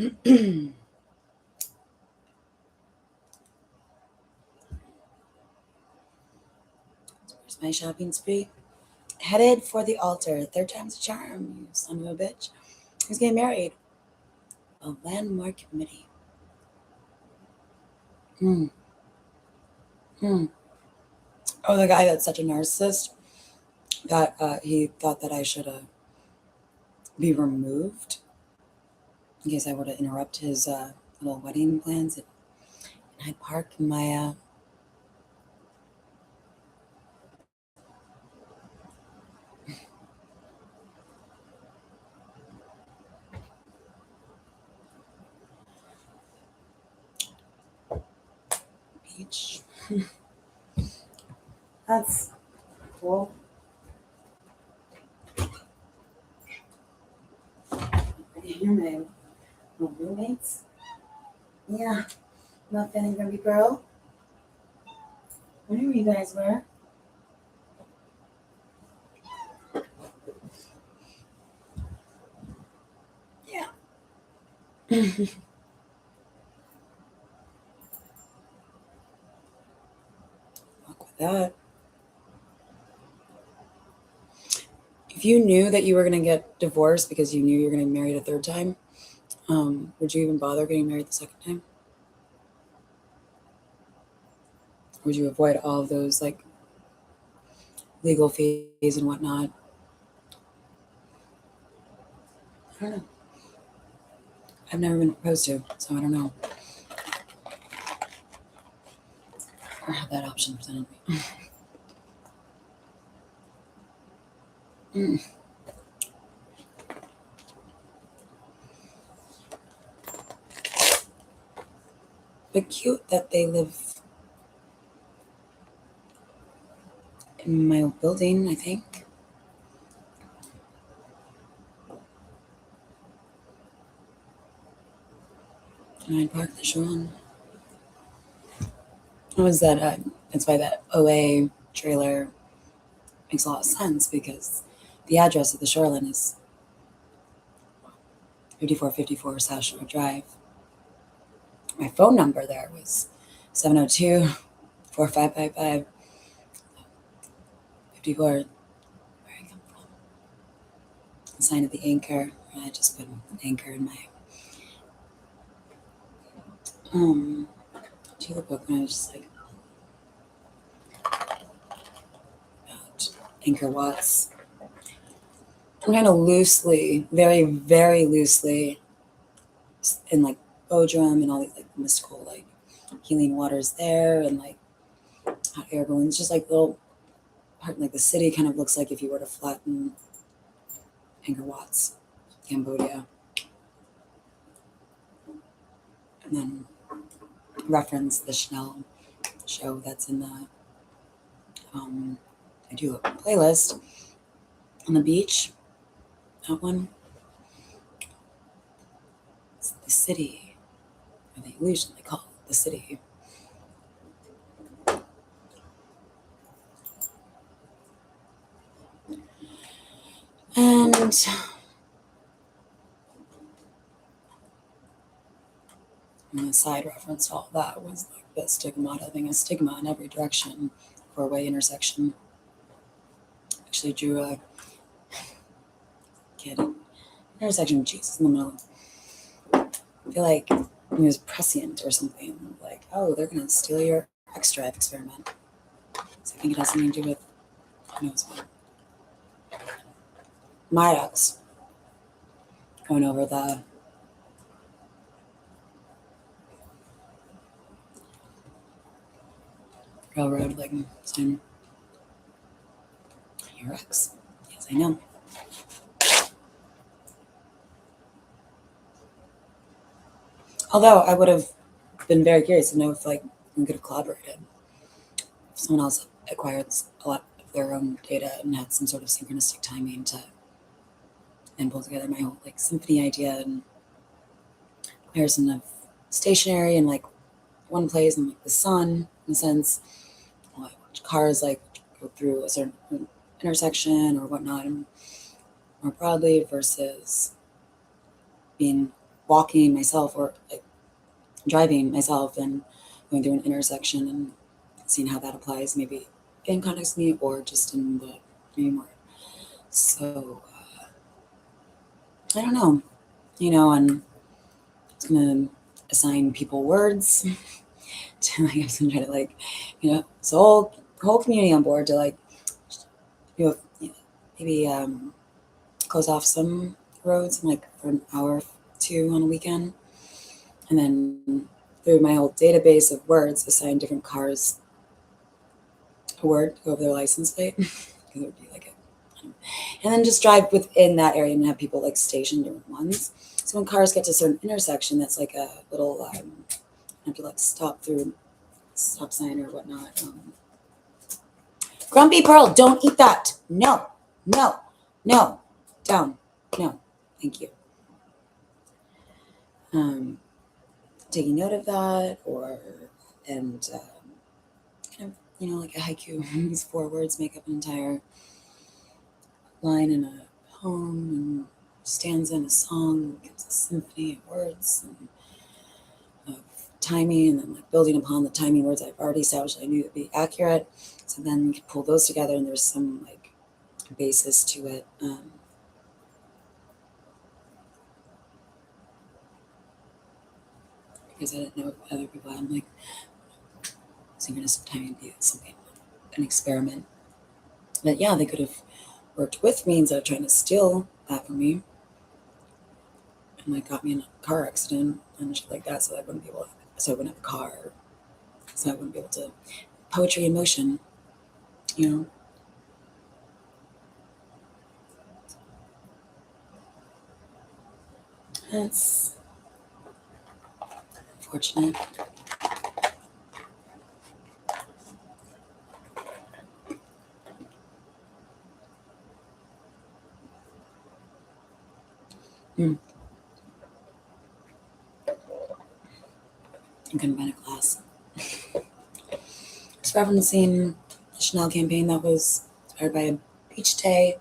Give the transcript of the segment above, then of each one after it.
Here's my shopping spree. Headed for the altar. Third time's a charm, you son of a bitch. He's getting married. A landmark committee. Hmm. Hmm. Oh, the guy that's such a narcissist that he thought that I should be removed in case I were to interrupt his little wedding plans at Hyde Park in my beach. That's cool. You're my little roommates. Yeah, not feeling grumpy girl. Whatever you guys were. Yeah. Fuck with that. If you knew that you were going to get divorced because you knew you were going to get married a third time, would you even bother getting married the second time? Would you avoid all of those like legal fees and whatnot? I don't know. I've never been proposed to, so I don't know. Or have that option presented to me. Mm. But cute that they live in my building, I think. And I'd park the Sharon. What was that? That's why that OA trailer makes a lot of sense because the address of the Shoreline is 5454 South Shore Drive. My phone number there was 702 4555 54. Where I come from. The sign of the anchor. I just put an anchor in my tulip book and I was just like about Anchor Watts. I'm kind of loosely, very, very loosely in like Bodrum and all these like mystical like healing waters there and like hot air balloons, just like little part like the city kind of looks like if you were to flatten Angkor Wat's, Cambodia, and then reference the Chanel show that's in the I do a playlist on the beach. That one, it's the city, or the illusion they call it the city. And the side reference to all that was like the stigmata thing, a stigma in every direction, four-way intersection. Actually drew a kid intersection of Jesus in the middle. I feel like he was prescient or something. Like, oh, they're gonna steal your X drive experiment. So I think it has something to do with who knows what. My ex going over the railroad, like saying, your ex. Yes, I know. Although I would have been very curious to know if like we could have collaborated. If someone else acquired a lot of their own data and had some sort of synchronistic timing to and pull together my whole like symphony idea and comparison of stationary and like one place and like the sun in a sense, like cars like go through a certain intersection or whatnot, and more broadly versus being walking myself or like driving myself and going through an intersection and seeing how that applies, maybe in context me or just in the dream. Or so I don't know, and it's gonna assign people words to like I was gonna try to like, so whole community on board to like maybe close off some roads like for an hour or two on a weekend, and then through my whole database of words assign different cars a word to go over their license plate. Because it would be like and then just drive within that area and have people like station different ones. So when cars get to a certain intersection, that's like a little have to like stop through stop sign or whatnot. Grumpy Pearl, don't eat that. No, no, no, down, no, thank you. Taking note of that, and kind of like a haiku. These 4 words make up an entire line in a poem and stanza in a song. Gives a symphony of words and of timing, and then like building upon the timing words I've already established I knew would be accurate. So then you can pull those together, and there's some like basis to it. Because I didn't know if other people had like synchronous timing be something, an experiment. But yeah, they could have worked with me instead of trying to steal that from me, and like got me in a car accident and shit like that, so I wouldn't be able to, so I wouldn't have a car, so I wouldn't be able to poetry in motion, That's unfortunate. I'm gonna find a class. It's referencing the Chanel campaign that was inspired by a beach day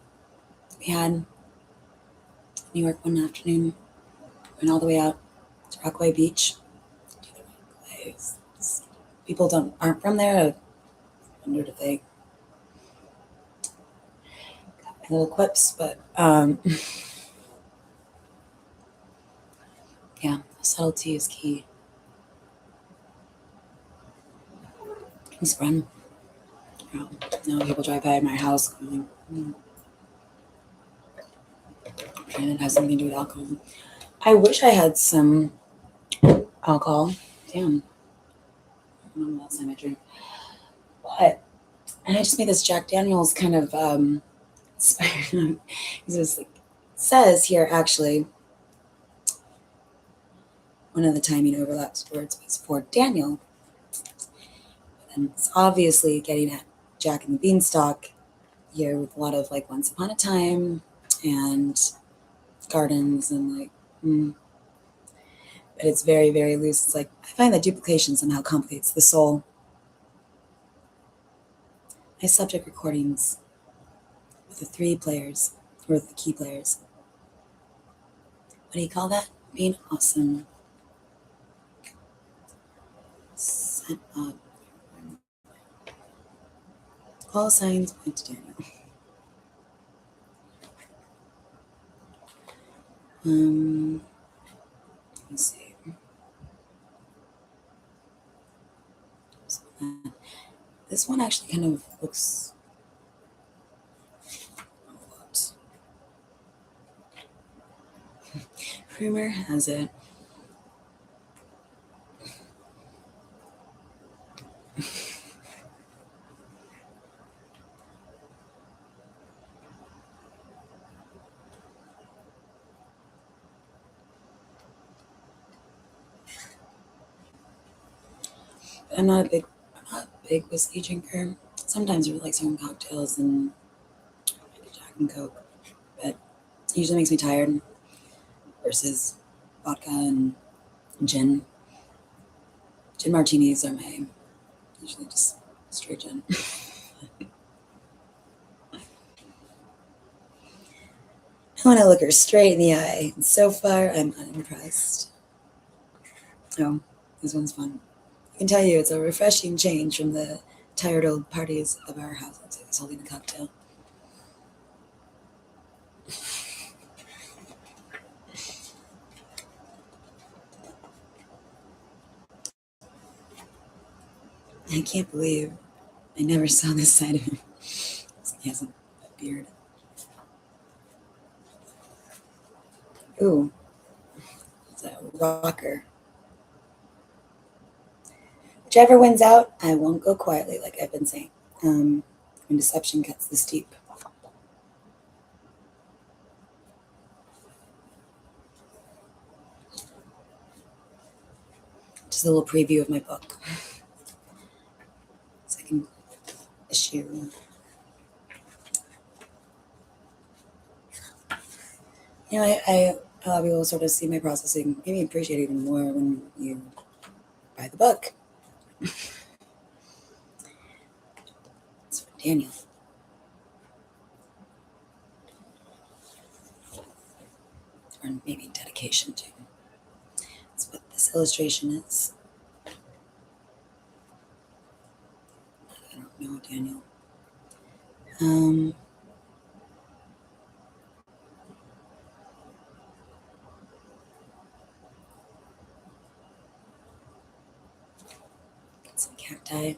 we had in New York one afternoon. Went all the way out to Rockaway Beach. People aren't from there. I wondered if they got little quips, but yeah, subtlety is key. It's fun. Now people drive by my house going, and it has something to do with alcohol. I wish I had some alcohol. Damn. I don't know the last time I drank. But, and I just made this Jack Daniels kind of inspired. It like, says here, actually, one of the timing overlaps words was for Daniel. And it's obviously getting at Jack and the Beanstalk here with a lot of like Once Upon a Time and gardens and like, but it's very, very loose. It's like, I find that duplication somehow complicates the soul. My subject recordings with the 3 players, or with the key players. What do you call that? Being awesome. Set up. All signs point to Daniel. Let's see. So this one actually kind of looks what? Rumor has it I'm not a big whiskey drinker. Sometimes I like certain cocktails and like Jack and Coke, but it usually makes me tired versus vodka and gin. Gin martinis are my usually just straight gin. I want to look her straight in the eye. And so far, I'm unimpressed. Oh, this one's fun. I can tell you it's a refreshing change from the tired old parties of our house. It's holding a cocktail. I can't believe I never saw this side of him. He has a beard. Ooh, it's a rocker. Whichever wins out, I won't go quietly like I've been saying. When deception cuts the steep. Just a little preview of my book. Second issue. A lot of people sort of see my processing, maybe appreciate it even more when you buy the book. It's from Daniel. Or maybe dedication to. That's what this illustration is. I don't know, Daniel. Um, got some cacti.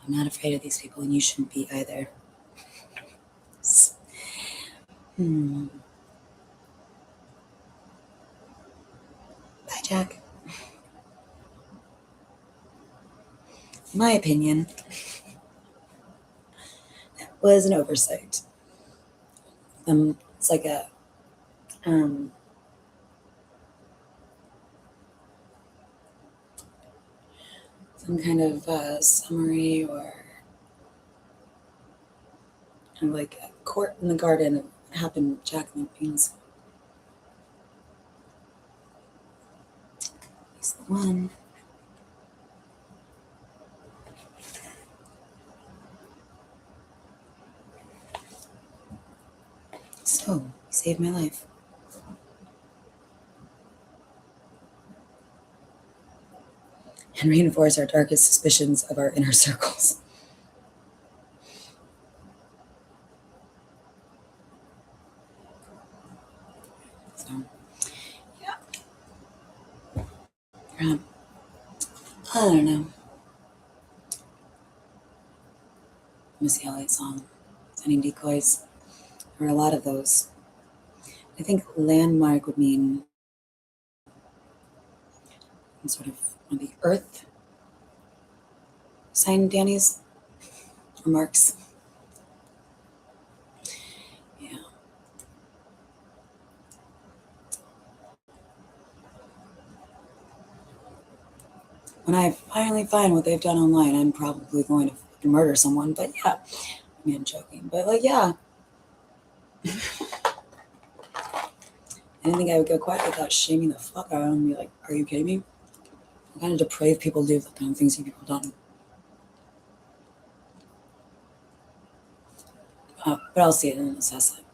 I'm not afraid of these people, and you shouldn't be either. Hmm. Bye, Jack. In my opinion, was an oversight. It's like a um, some kind of summary or kind of like a court in the garden. It happened with Jack and the Beans. He's the one. So, he saved my life. And reinforce our darkest suspicions of our inner circles. So, yeah. I don't know. Missy Elliott song. Sending decoys. There are a lot of those. I think landmark would mean sort of on the earth sign Danny's remarks. Yeah. When I finally find what they've done online, I'm probably going to murder someone. But yeah, I mean, I'm joking. But like, yeah, I didn't think I would go quiet without shaming the fuck out of them and be like, are you kidding me? What kind of depraved people do the kind of things you people done? But I'll see it and assess it.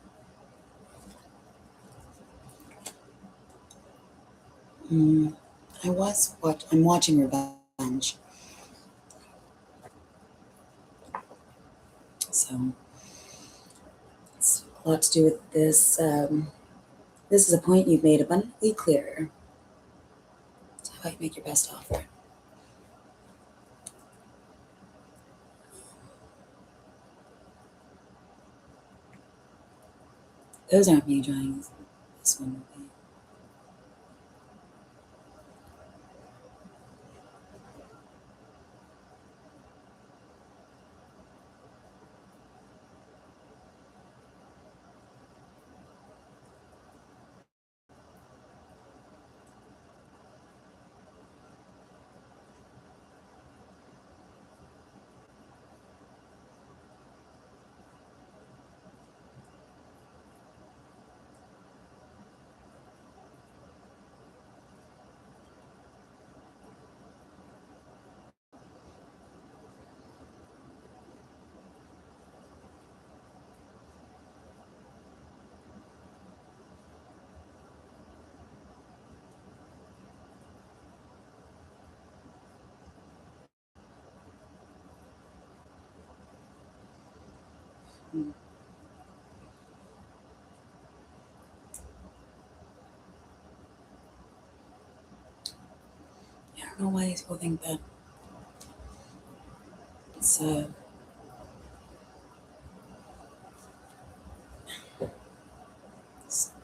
Mm, I'm watching Revenge. So it's a lot to do with this. This is a point you've made abundantly clear. So how you make your best offer. Those aren't me drawings. This one will be. Mm. Yeah, I don't know why these people think that it's so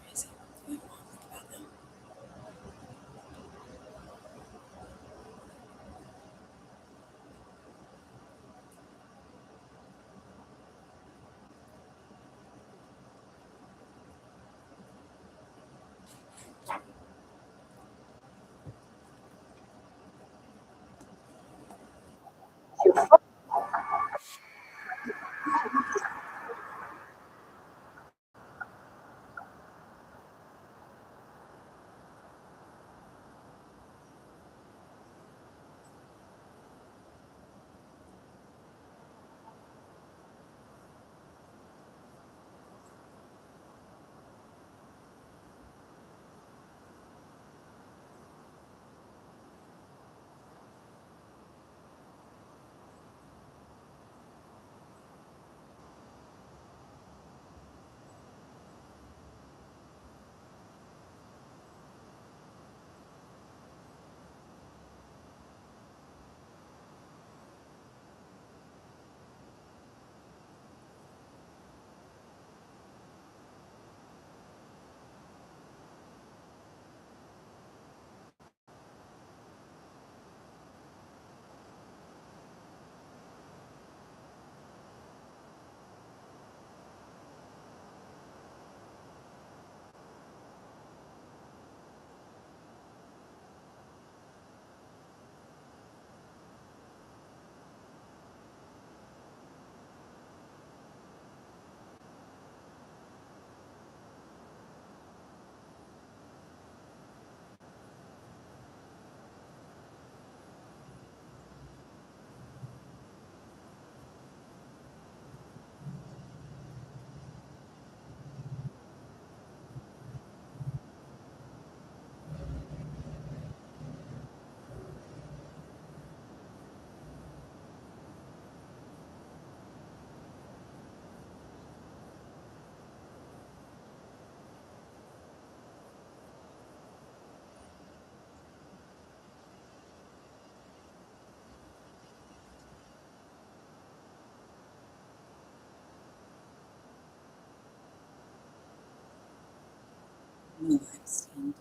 crazy. I don't want to think about them. No, I understand.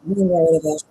I'm gonna get rid of that.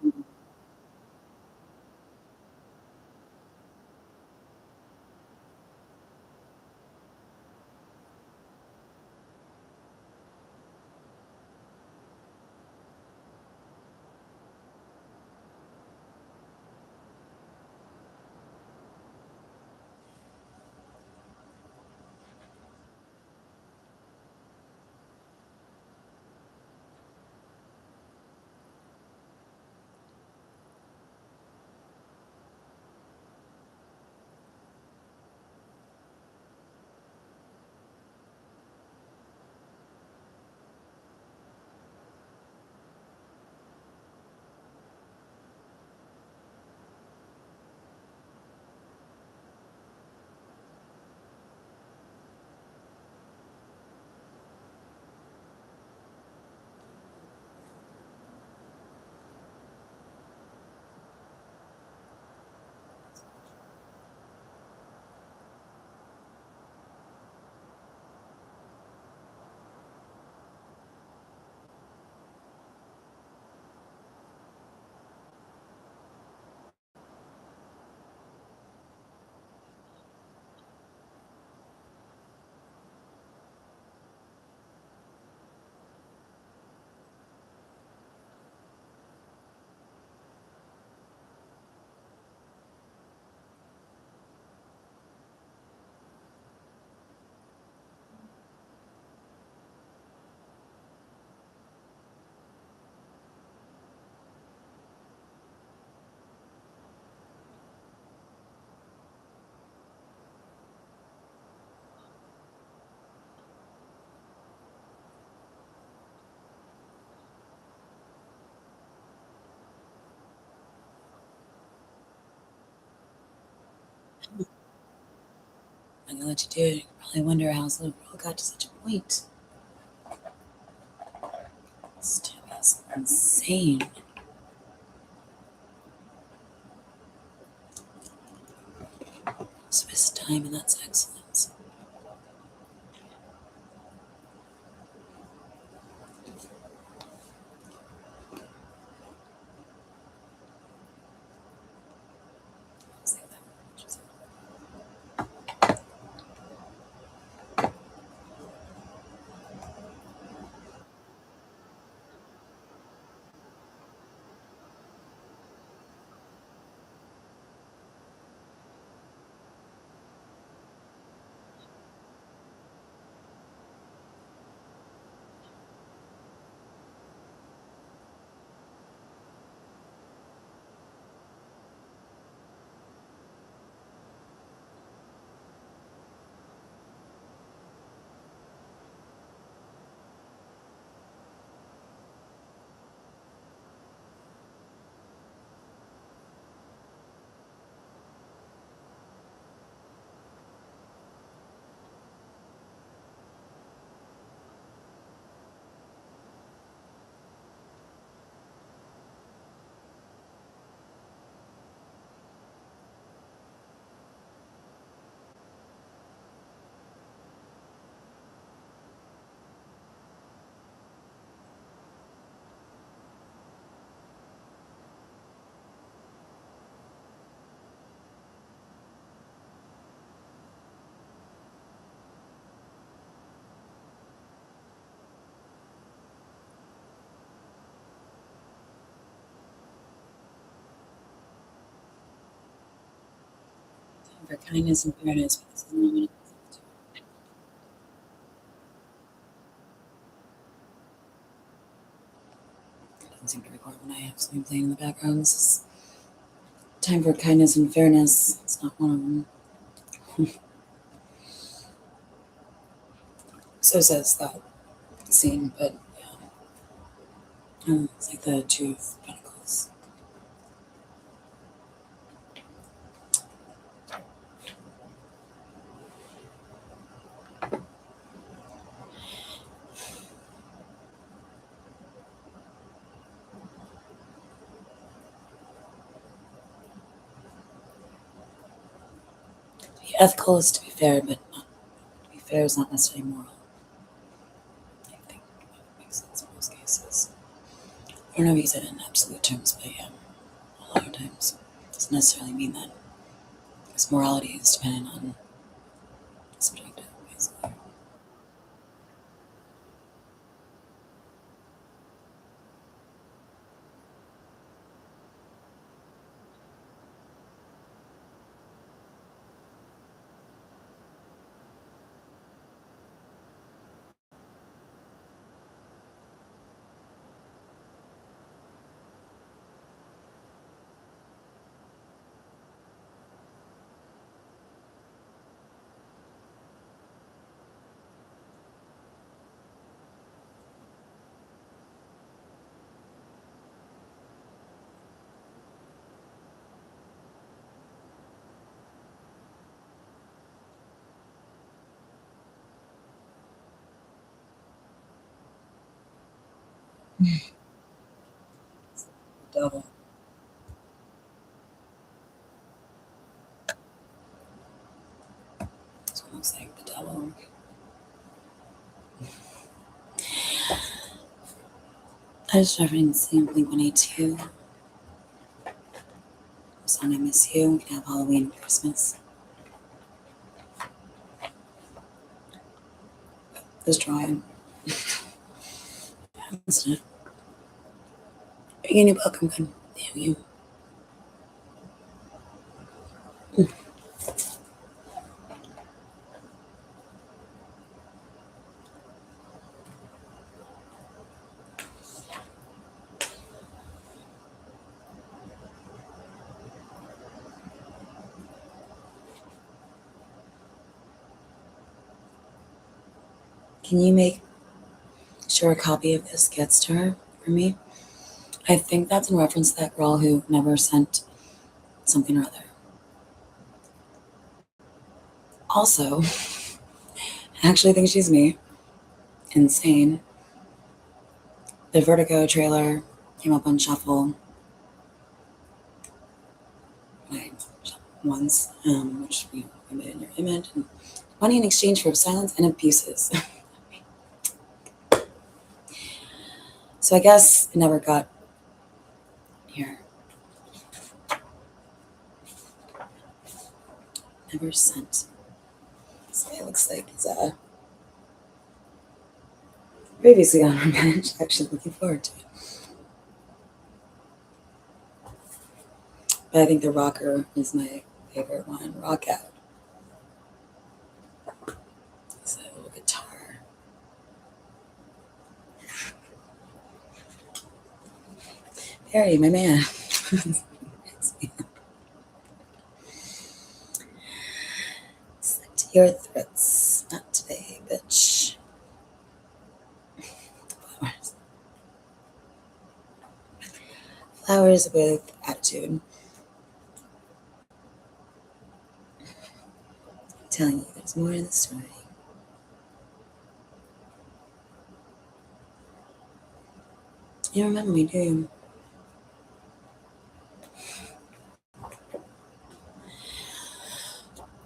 I'm gonna let you do it. You probably wonder how this little girl got to such a point. This time is insane. Swiss time, and that's excellence. Say that. For kindness and fairness, but this is not what it doesn't seem to record when I have something playing in the background. This is time for kindness and fairness. It's not one of them. So says that scene, but it's like the Two of Pentacles. To be ethical is to be fair, but not, to be fair is not necessarily moral. I think that makes sense in most cases. don't know if he said it in absolute terms, but yeah, a lot of times. Doesn't necessarily mean that. Because morality is dependent on subjective, basically. The devil. It's almost like the devil. I just referencing Blink 182. The song I Miss You. We can have Halloween and Christmas. This drawing. Isn't it? You're welcome, good. Damn you. Can you make sure a copy of this gets to her for me? I think that's in reference to that girl who never sent something or other. Also, I actually think she's me. Insane. The Vertigo trailer came up on Shuffle like once, which we made in your image. And money in exchange for silence and abuses. So I guess it never got here. Never sent. This guy looks like he's previously on revenge. Actually looking forward to it. But I think the rocker is my favorite one. Rock out. It's a little guitar. Harry, my man. Slit to your throats. Not today, bitch. Flowers. Flowers with attitude. I'm telling you, there's more in the story. You remember me, do you?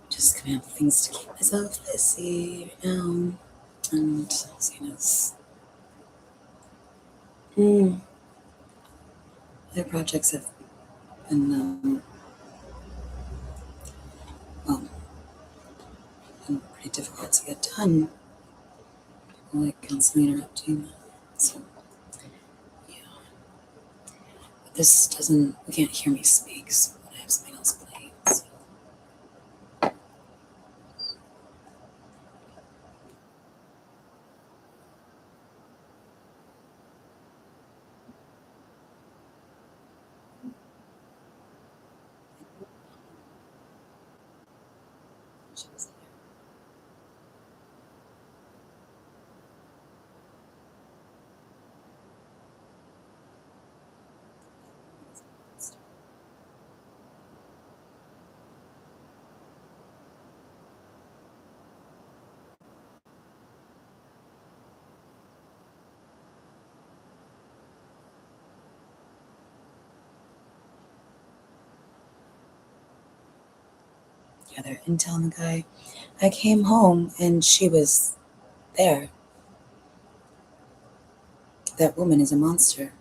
Just gonna have things to keep myself busy right now. And seeing as other projects have been, well, been pretty difficult to get done. People like constantly interrupting. So, yeah. But this doesn't, you can't hear me speak, so I have something else playing. So. Yeah, they're intel the guy. I came home and she was there. That woman is a monster.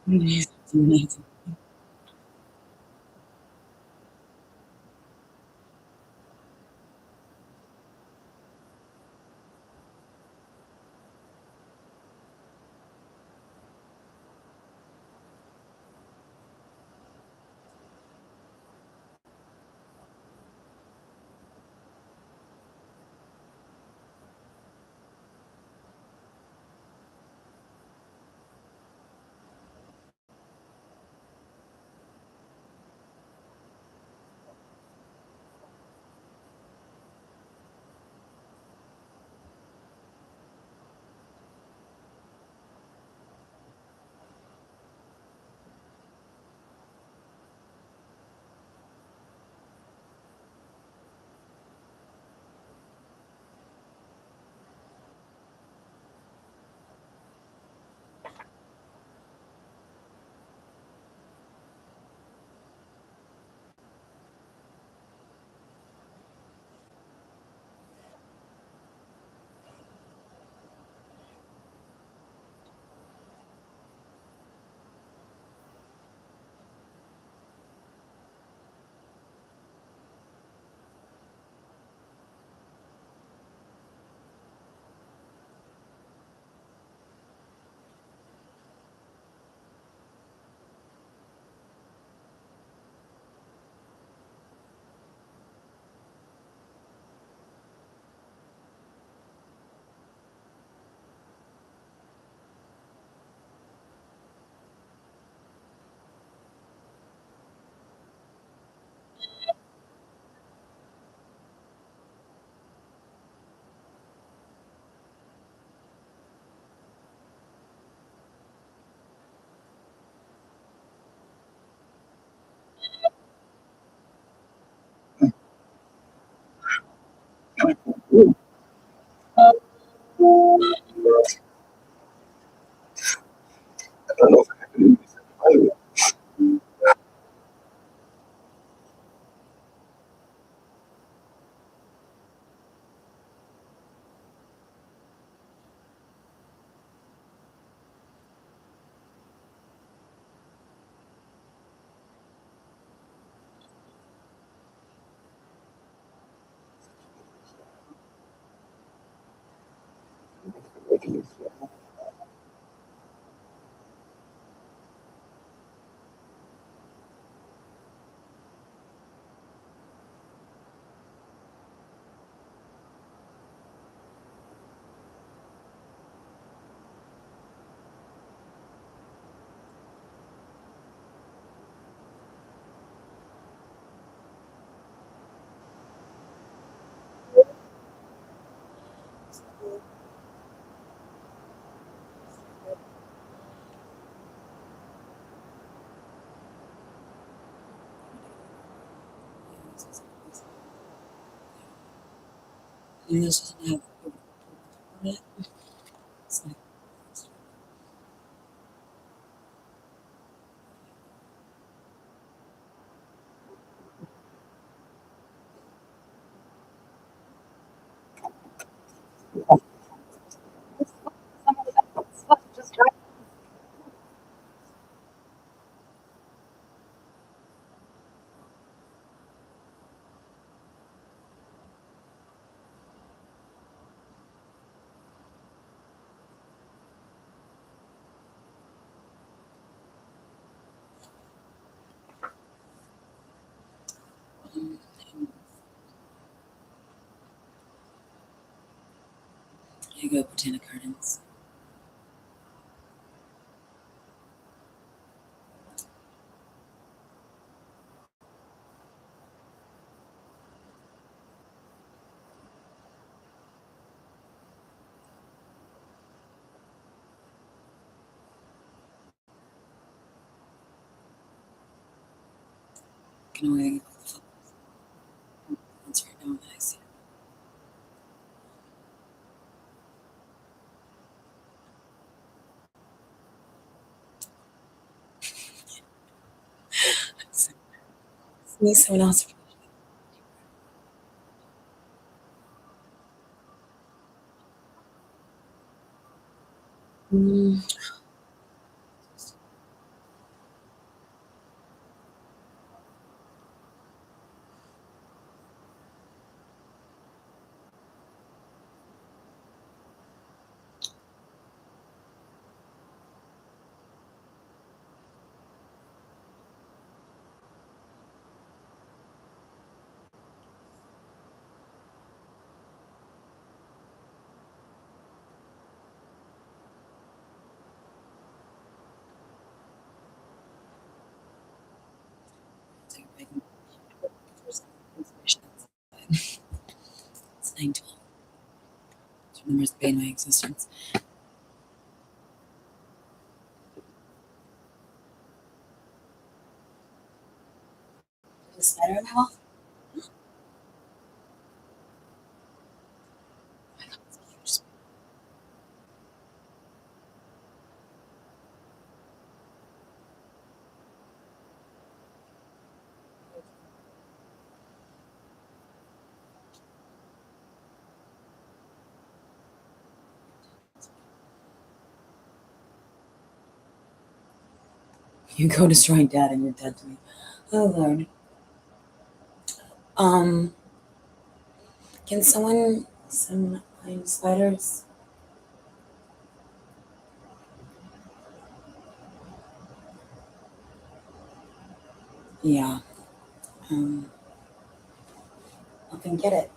It's amazing. And this doesn't have it. It's like, um, I go botanic gardens. Can only once right now that I see. See someone else. Mm, must be in my existence. There's a spider on my wall. It's huge. You go destroying dad and you're dead to me. Oh Lord. Um, can someone send find spiders? Yeah. Um, I'll come get it.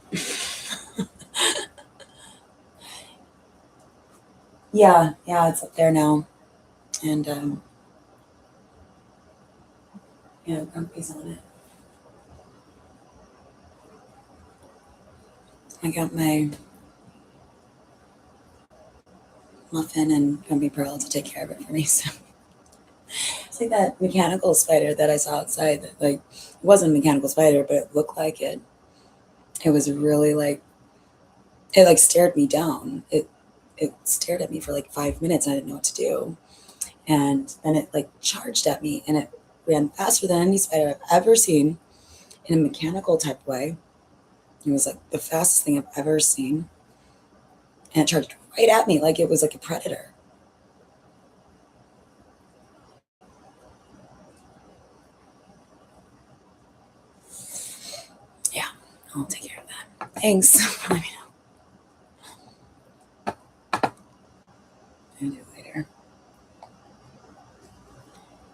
Yeah, yeah, it's up there now. And yeah, Grumpy's on it. I got my muffin and Grumpy Pearl to take care of it for me. So it's like that mechanical spider that I saw outside that like it wasn't a mechanical spider, but it looked like it. It was really like it like stared me down. It stared at me for like 5 minutes and I didn't know what to do. And then it like charged at me and it ran faster than any spider I've ever seen in a mechanical type way. It was like the fastest thing I've ever seen. And it charged right at me like it was like a predator. Yeah, I'll take care of that. Thanks.